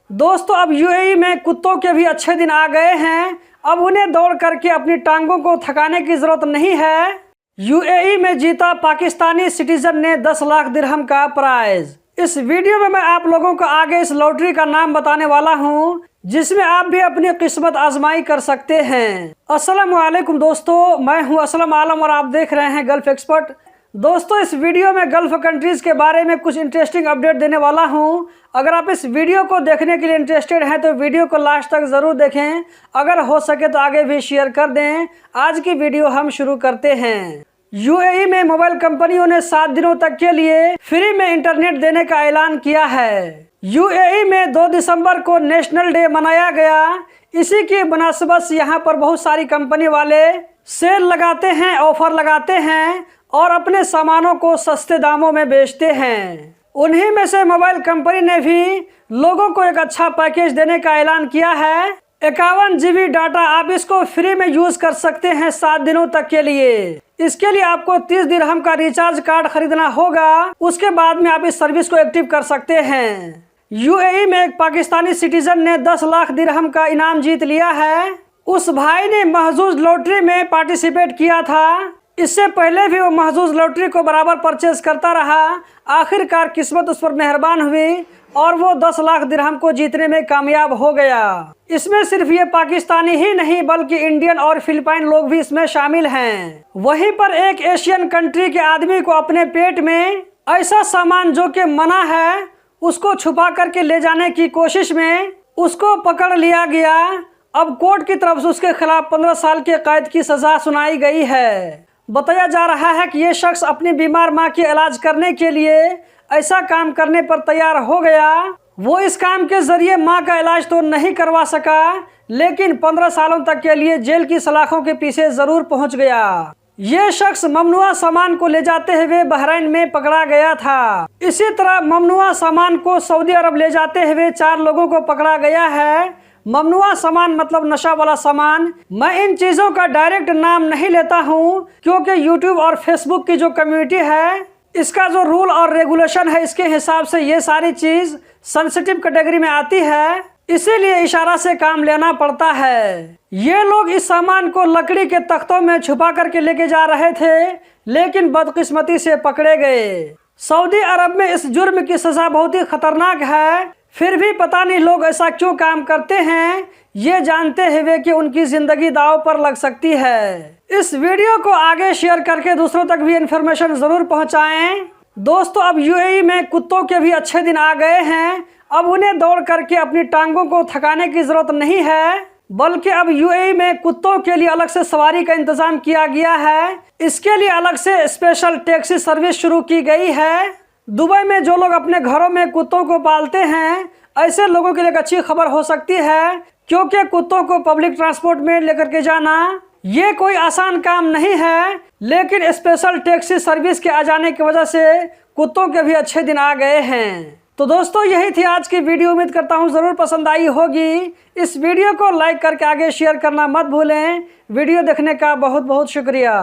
दोस्तों अब यूएई में कुत्तों के भी अच्छे दिन आ गए हैं। अब उन्हें दौड़ करके अपनी टांगों को थकाने की जरूरत नहीं है। यूएई में जीता पाकिस्तानी सिटीजन ने 10 लाख दिरहम का प्राइज। इस वीडियो में मैं आप लोगों को आगे इस लॉटरी का नाम बताने वाला हूं, जिसमें आप भी अपनी किस्मत आजमाई कर सकते हैं। अस्सलाम वालेकुम दोस्तों, मैं हूं असलम आलम और आप देख रहे हैं गल्फ एक्सपर्ट। दोस्तों इस वीडियो में गल्फ कंट्रीज के बारे में कुछ इंटरेस्टिंग अपडेट देने वाला हूं। अगर आप इस वीडियो को देखने के लिए इंटरेस्टेड हैं तो वीडियो को लास्ट तक ज़रूर देखें। अगर हो सके तो आगे भी शेयर कर दें। आज की वीडियो हम शुरू करते हैं। यूएई में मोबाइल कंपनियों ने 7 दिनों तक के लिए फ्री में इंटरनेट देने का ऐलान किया है। यूएई में 2 दिसंबर को नेशनल डे मनाया गया। इसी की मुनासिबत से यहाँ पर बहुत सारी कंपनी वाले सेल लगाते हैं, ऑफर लगाते हैं और अपने सामानों को सस्ते दामों में बेचते हैं। उन्हीं में से मोबाइल कंपनी ने भी लोगों को एक अच्छा पैकेज देने का ऐलान किया है। 51 GB डाटा आप इसको फ्री में यूज कर सकते हैं 7 दिनों तक के लिए। इसके लिए आपको 30 दिरहम का रिचार्ज कार्ड खरीदना होगा। उसके बाद में आप इस सर्विस को एक्टिव कर सकते हैं। यूएई में एक पाकिस्तानी सिटीजन ने 10 लाख दिरहम का इनाम जीत लिया है। उस भाई ने महजूज लॉटरी में पार्टिसिपेट किया था। इससे पहले भी वो महजूज लॉटरी को बराबर परचेज करता रहा। आखिरकार किस्मत उस पर मेहरबान हुई और वो 10 लाख दिरहम को जीतने में कामयाब हो गया। इसमें सिर्फ ये पाकिस्तानी ही नहीं बल्कि इंडियन और फिलिपाइन लोग भी इसमें शामिल हैं। वहीं पर एक एशियन कंट्री के आदमी को अपने पेट में ऐसा सामान जो कि मना है उसको छुपा करके ले जाने की कोशिश में उसको पकड़ लिया गया। अब कोर्ट की तरफ से उसके खिलाफ 15 साल के कैद की सजा सुनाई गई है। बताया जा रहा है कि ये शख्स अपनी बीमार मां के इलाज करने के लिए ऐसा काम करने पर तैयार हो गया। वो इस काम के जरिए मां का इलाज तो नहीं करवा सका, लेकिन 15 सालों तक के लिए जेल की सलाखों के पीछे जरूर पहुंच गया। ये शख्स ममनुआ सामान को ले जाते हुए बहरीन में पकड़ा गया था। इसी तरह ममनुआ सामान को सऊदी अरब ले जाते हुए 4 लोगों को पकड़ा गया है। ममनुआ सामान मतलब नशा वाला सामान। मैं इन चीज़ों का डायरेक्ट नाम नहीं लेता हूँ क्योंकि यूट्यूब और फेसबुक की जो कम्युनिटी है इसका जो रूल और रेगुलेशन है इसके हिसाब से ये सारी चीज़ सेंसिटिव कैटेगरी में आती है, इसीलिए इशारा से काम लेना पड़ता है। ये लोग इस सामान को लकड़ी के तख्तों में छुपा करके लेके जा रहे थे, लेकिन बदकिस्मती से पकड़े गए। सऊदी अरब में इस जुर्म की सज़ा बहुत ही खतरनाक है, फिर भी पता नहीं लोग ऐसा क्यों काम करते हैं, ये जानते हुए कि उनकी जिंदगी दांव पर लग सकती है। इस वीडियो को आगे शेयर करके दूसरों तक भी इन्फॉर्मेशन जरूर पहुंचाएं। दोस्तों अब यूएई में कुत्तों के भी अच्छे दिन आ गए हैं। अब उन्हें दौड़ करके अपनी टांगों को थकाने की जरूरत नहीं है, बल्कि अब यूएई में कुत्तों के लिए अलग से सवारी का इंतजाम किया गया है। इसके लिए अलग से स्पेशल टैक्सी सर्विस शुरू की गई है। दुबई में जो लोग अपने घरों में कुत्तों को पालते हैं ऐसे लोगों के लिए एक अच्छी खबर हो सकती है, क्योंकि कुत्तों को पब्लिक ट्रांसपोर्ट में लेकर के जाना ये कोई आसान काम नहीं है, लेकिन स्पेशल टैक्सी सर्विस के आ जाने की वजह से कुत्तों के भी अच्छे दिन आ गए हैं। तो दोस्तों यही थी आज की वीडियो। उम्मीद करता हूँ ज़रूर पसंद आई होगी। इस वीडियो को लाइक करके आगे शेयर करना मत भूलें। वीडियो देखने का बहुत बहुत शुक्रिया।